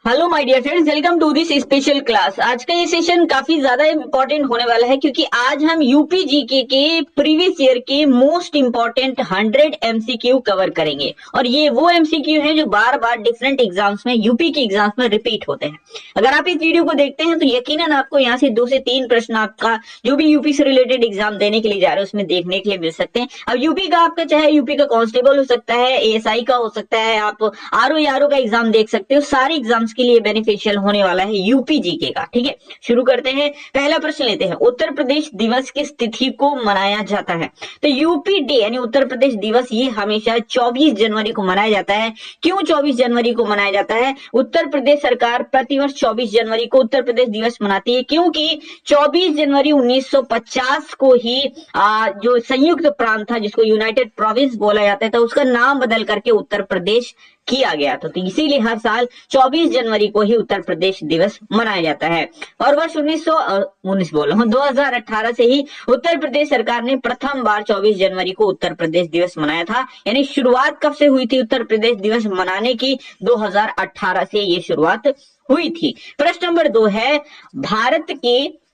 Hello my dear friends, welcome to this special class. आज का ये सेशन काफी ज्यादा इंपॉर्टेंट होने वाला है क्योंकि आज हम यूपी जीके के प्रीवियस ईयर के मोस्ट इंपॉर्टेंट 100 एमसीक्यू कवर करेंगे। और ये वो एमसीक्यू हैं जो बार बार डिफरेंट एग्जाम्स में, यूपी के एग्जाम्स में रिपीट होते हैं। अगर आप इस वीडियो को देखते हैं तो यकीनन आपको यहाँ से 2 से 3 प्रश्न आपका जो भी यूपी से रिलेटेड एग्जाम देने के लिए जा रहे हैं उसमें देखने के लिए मिल सकते हैं। अब यूपी का आपका चाहे यूपी का कांस्टेबल हो सकता है, एएसआई का हो सकता है, आप आरओ का एग्जाम देख सकते हो। सारे एग्जाम्स के लिए बेनिफिशियल होने वाला है यूपी जीके का। ठीक है, शुरू करते हैं। पहला प्रश्न लेते हैं, उत्तर प्रदेश दिवस किस तिथि को मनाया जाता है? तो यूपी डे यानी उत्तर प्रदेश दिवस ये हमेशा 24 जनवरी को मनाया जाता है। क्यों 24 जनवरी को मनाया जाता है? उत्तर प्रदेश सरकार प्रतिवर्ष 24 जनवरी को उत्तर प्रदेश दिवस मनाती है क्योंकि 24 जनवरी 1950 को ही जो संयुक्त प्रांत था जिसको यूनाइटेड प्रोविंस बोला जाता था उसका नाम बदल करके उत्तर प्रदेश किया गया था। तो इसीलिए हर साल 24 जनवरी को ही उत्तर प्रदेश दिवस मनाया जाता है। और वर्ष 2018 से ही उत्तर प्रदेश सरकार ने प्रथम बार 24 जनवरी को उत्तर प्रदेश दिवस मनाया था। यानी शुरुआत कब से हुई थी उत्तर प्रदेश दिवस मनाने की? 2018 से ये शुरुआत हुई थी। प्रश्न नंबर 2 है, भारत के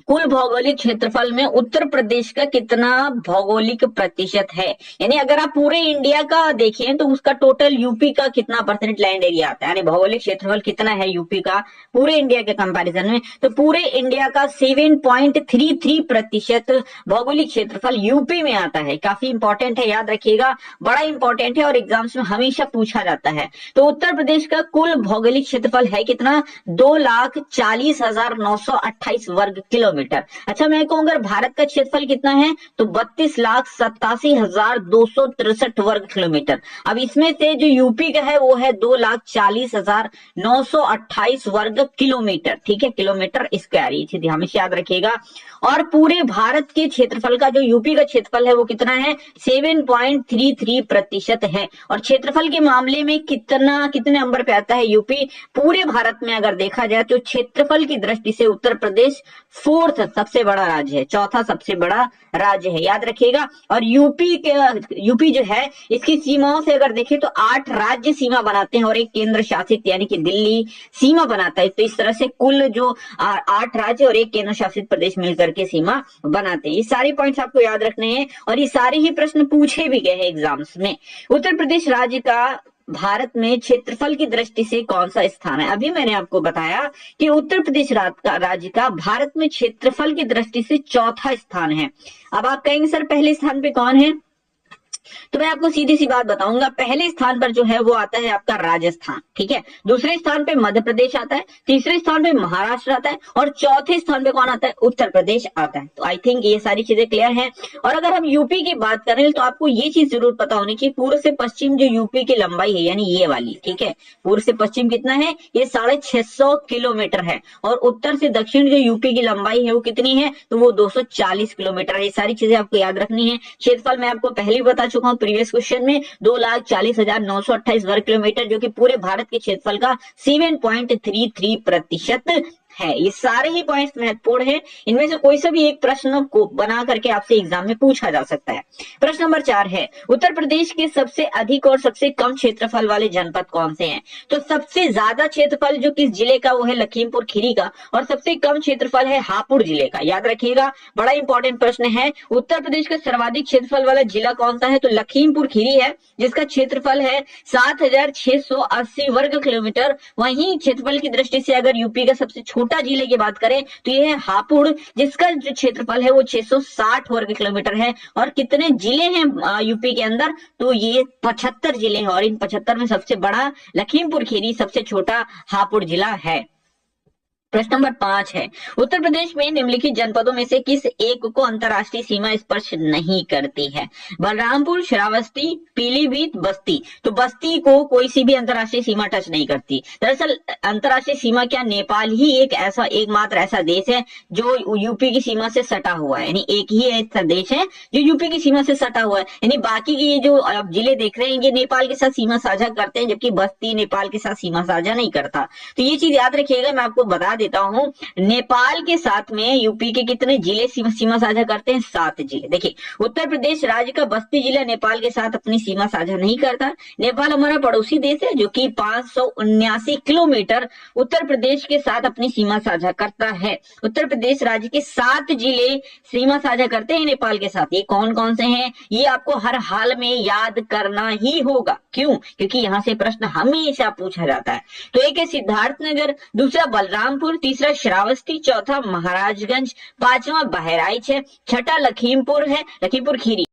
कुल भौगोलिक क्षेत्रफल में उत्तर प्रदेश का कितना भौगोलिक प्रतिशत है? यानी अगर आप पूरे इंडिया का देखें तो उसका टोटल यूपी का कितना परसेंट लैंड एरिया आता है, यानी भौगोलिक क्षेत्रफल कितना है यूपी का पूरे इंडिया के कंपैरिजन में? तो पूरे इंडिया का 7.33% भौगोलिक क्षेत्रफल यूपी में आता है। काफी इंपॉर्टेंट है, याद रखिएगा, बड़ा इंपॉर्टेंट है और एग्जाम्स में हमेशा पूछा जाता है। तो उत्तर प्रदेश का कुल भौगोलिक क्षेत्रफल है कितना? 2,40,928 वर्ग किलोमीटर। अच्छा, मैं कहूंगा भारत का क्षेत्रफल कितना है तो 32,87,263 वर्ग किलोमीटर। अब इसमें से जो यूपी का है वो है 2,40,928 वर्ग किलोमीटर। ठीक है, किलोमीटर स्क्वायर, ये चीज हमेशा याद रखिएगा। और पूरे भारत के क्षेत्रफल का जो यूपी का क्षेत्रफल है वो कितना है? 7.33% है। और क्षेत्रफल के मामले में कितने नंबर पे आता है यूपी? पूरे भारत में अगर देखा जाए तो क्षेत्रफल की दृष्टि से उत्तर प्रदेश 4th सबसे बड़ा राज्य है, चौथा सबसे बड़ा राज्य है, याद रखिएगा। और यूपी जो है इसकी सीमाओं से अगर देखें तो 8 राज्य सीमा बनाते हैं और एक केंद्र शासित यानी कि दिल्ली सीमा बनाता है। तो इस तरह से कुल जो 8 राज्य और एक केंद्र शासित प्रदेश मिलकर के सीमा बनाते हैं। ये सारे पॉइंट्स आपको याद रखने हैं और ये सारे ही प्रश्न पूछे भी गए हैं एग्जाम्स में। उत्तर प्रदेश राज्य का भारत में क्षेत्रफल की दृष्टि से कौन सा स्थान है? अभी मैंने आपको बताया कि उत्तर प्रदेश राज्य का भारत में क्षेत्रफल की दृष्टि से चौथा स्थान है। अब आप कहेंगे सर पहले स्थान पे कौन है? तो मैं आपको सीधी सी बात बताऊंगा, पहले स्थान पर जो है वो आता है आपका राजस्थान। ठीक है, दूसरे स्थान पे मध्य प्रदेश आता है, तीसरे स्थान पे महाराष्ट्र आता है और चौथे स्थान पे कौन आता है? उत्तर प्रदेश आता है। तो आई थिंक ये सारी चीजें क्लियर हैं। और अगर हम यूपी की बात करें तो आपको ये चीज जरूर पता होनी चाहिए, पूर्व से पश्चिम जो यूपी की लंबाई है यानी ये वाली, ठीक है, पूर्व से पश्चिम कितना है? ये 650 किलोमीटर है। और उत्तर से दक्षिण जो यूपी की लंबाई है वो कितनी है? तो वो 240 किलोमीटर है। ये सारी चीजें आपको याद रखनी है। क्षेत्रफल मैं आपको पहले ही बता चुका हूं प्रीवियस क्वेश्चन में, 2,40,928 वर्ग किलोमीटर, जो कि पूरे भारत के क्षेत्रफल का 7.33% है। ये सारे ही पॉइंट्स महत्वपूर्ण हैं, इनमें से कोई सा भी एक प्रश्न को बना करके आपसे एग्जाम में पूछा जा सकता है। प्रश्न नंबर 4 है, उत्तर प्रदेश के सबसे अधिक और सबसे कम क्षेत्रफल वाले जनपद कौन से हैं? तो सबसे ज्यादा क्षेत्रफल जो किस जिले का वो है लखीमपुर खीरी का, और सबसे कम क्षेत्रफल है हापुड़ जिले का। याद रखिएगा, बड़ा इंपॉर्टेंट प्रश्न है। उत्तर प्रदेश का सर्वाधिक क्षेत्रफल वाला जिला कौन सा है? तो लखीमपुर खीरी है, जिसका क्षेत्रफल है 7,680 वर्ग किलोमीटर। वहीं क्षेत्रफल की दृष्टि से अगर यूपी का सबसे छोटा जिले की बात करें तो ये है हापुड़, जिसका जो क्षेत्रफल है वो 660 वर्ग किलोमीटर है। और कितने जिले हैं यूपी के अंदर? तो ये 75 जिले हैं और इन 75 में सबसे बड़ा लखीमपुर खीरी, सबसे छोटा हापुड़ जिला है। प्रश्न नंबर 5 है, उत्तर प्रदेश में निम्नलिखित जनपदों में से किस एक को अंतर्राष्ट्रीय सीमा स्पर्श नहीं करती है? बलरामपुर, श्रावस्ती, पीलीभीत, बस्ती। तो बस्ती को कोई सी भी अंतर्राष्ट्रीय सीमा टच नहीं करती। दरअसल अंतर्राष्ट्रीय सीमा क्या, नेपाल ही एक एकमात्र ऐसा देश है जो यूपी की सीमा से सटा हुआ है। यानी एक ही ऐसा देश है जो यूपी की सीमा से सटा हुआ है। यानी बाकी के ये जो आप जिले देख रहे हैं ये नेपाल के साथ सीमा साझा करते हैं, जबकि बस्ती नेपाल के साथ सीमा साझा नहीं करता। तो ये चीज याद रखिएगा, मैं आपको बता देता हूं, नेपाल के साथ में यूपी के कितने जिले सीमा साझा करते हैं? 7 जिले। देखिए, उत्तर प्रदेश राज्य का बस्ती जिला नेपाल के साथ अपनी सीमा साझा नहीं करता। नेपाल हमारा पड़ोसी देश है जो कि 579 किलोमीटर उत्तर प्रदेश के साथ अपनी सीमा साझा करता है। उत्तर प्रदेश राज्य के 7 जिले सीमा साझा करते हैं नेपाल के साथ। ये कौन कौन से हैं? ये आपको हर हाल में याद करना ही होगा। क्यों? क्योंकि यहां से प्रश्न हमेशा पूछा जाता है। तो एक है सिद्धार्थनगर, दूसरा बलरामपुर, तीसरा श्रावस्ती, चौथा महाराजगंज, पांचवा बहराइच है, छठा लखीमपुर है, लखीमपुर खीरी।